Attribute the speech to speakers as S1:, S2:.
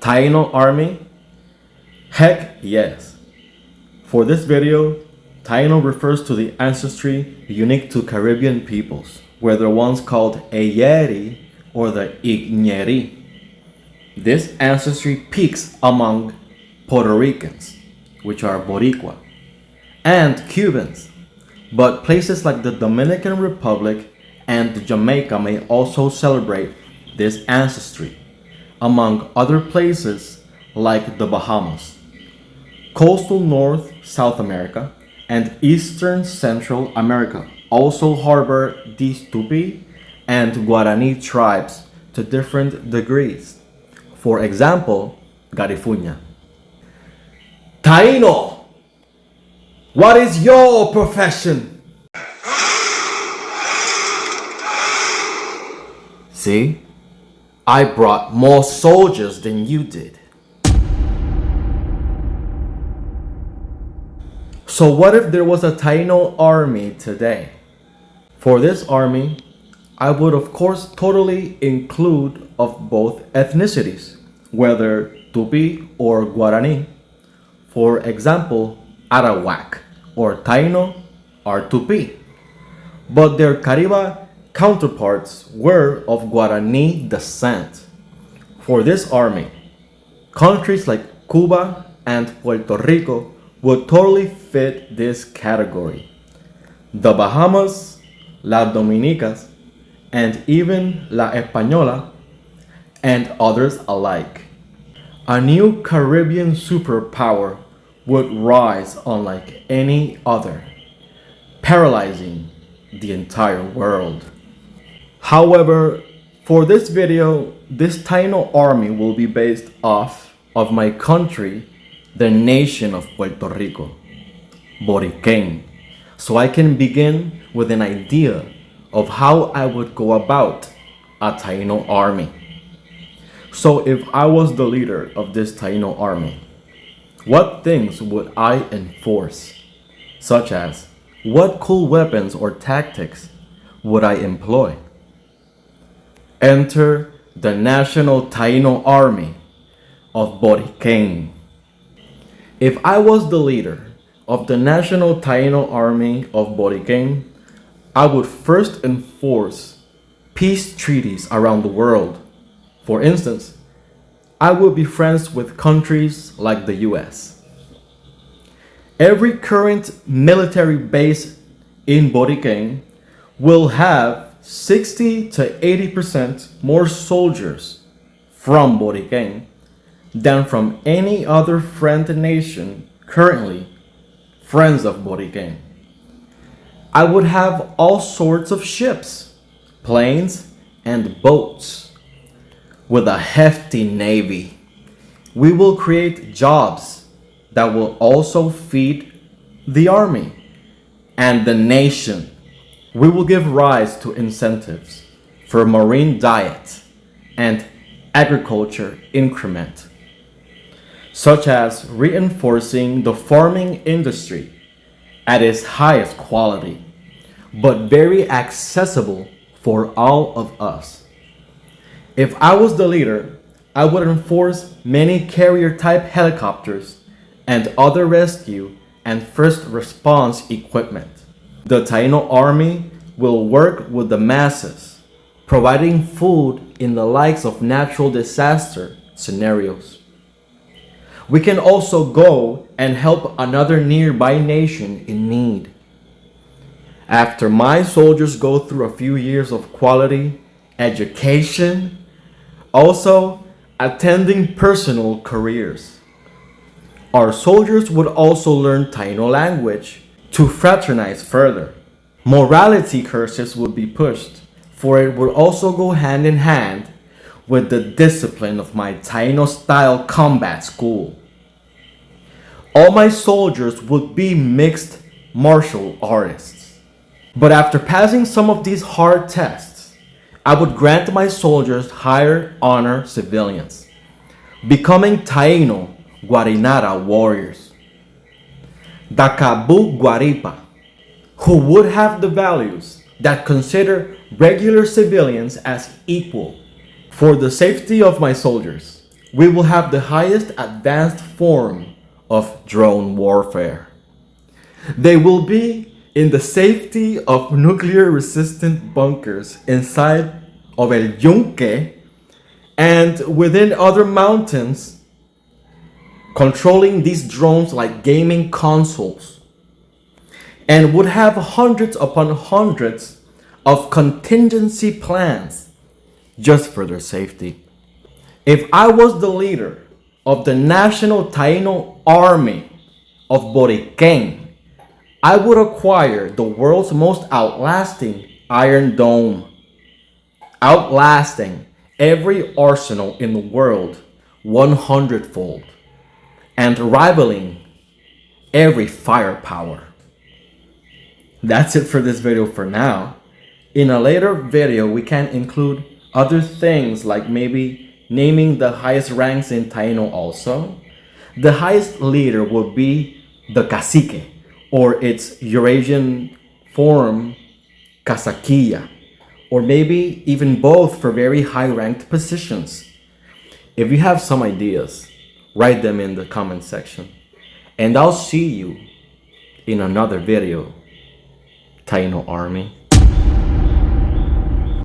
S1: Taíno Army? Heck yes. For this video, Taíno refers to the ancestry unique to Caribbean peoples, whether ones called Eyeri or the Igneri. This ancestry peaks among Puerto Ricans, which are Boricua, and Cubans, but places like the Dominican Republic and Jamaica may also celebrate this ancestry, among other places like the Bahamas. Coastal North South America and Eastern Central America also harbor these Tupi and Guarani tribes to different degrees. For example, Garifuña. Taíno, what is your profession? See, I brought more soldiers than you did. So what if there was a Taíno army today? For this army, I would of course totally include of both ethnicities, whether Tupi or Guarani. For example, Arawak or Taíno are Tupi, but their Cariba counterparts were of Guarani descent. For this army, countries like Cuba and Puerto Rico would totally fit this category. The Bahamas, Las Dominicas, and even La Española, and others alike. A new Caribbean superpower would rise unlike any other, paralyzing the entire world. However, for this video, this Taíno army will be based off of my country, the nation of Puerto Rico, Boriquén, so I can begin with an idea of how I would go about a Taíno army. So if I was the leader of this Taíno army, what things would I enforce? Such as, what cool weapons or tactics would I employ? Enter the National Taíno Army of Boriquén. If I was the leader of the National Taíno Army of Boriquén, I would first enforce peace treaties around the world. For instance, I would be friends with countries like the US. Every current military base in Boriquén will have 60 to 80% more soldiers from Boriquén than from any other friend nation currently friends of Boriquén. I would have all sorts of ships, planes, and boats. With a hefty navy, we will create jobs that will also feed the army and the nation. We will give rise to incentives for marine diet and agriculture increment, such as reinforcing the farming industry at its highest quality, but very accessible for all of us. If I was the leader, I would enforce many carrier-type helicopters and other rescue and first response equipment. The Taíno Army will work with the masses, providing food in the likes of natural disaster scenarios. We can also go and help another nearby nation in need. After my soldiers go through a few years of quality education, also attending personal careers, our soldiers would also learn Taíno language to fraternize further. Morality courses would be pushed, for it would also go hand in hand with the discipline of my Taíno-style combat school. All my soldiers would be mixed martial artists. But after passing some of these hard tests, I would grant my soldiers higher honor civilians, becoming Taíno Guarinara warriors. Dakabu Guaripa, who would have the values that consider regular civilians as equal. For the safety of my soldiers, we will have the highest advanced form of drone warfare. They will be in the safety of nuclear-resistant bunkers inside of El Yunque and within other mountains, controlling these drones like gaming consoles, and would have hundreds upon hundreds of contingency plans just for their safety. If I was the leader of the National Taíno Army of Boriquén, I would acquire the world's most outlasting Iron Dome, outlasting every arsenal in the world 100-fold, and rivaling every firepower. That's it for this video for now. In a later video, we can include other things like maybe naming the highest ranks in Taíno also. The highest leader would be the cacique, or its Eurasian form, casaquilla, or maybe even both for very high-ranked positions. If you have some ideas, write them in the comment section. And I'll see you in another video, Taíno Army.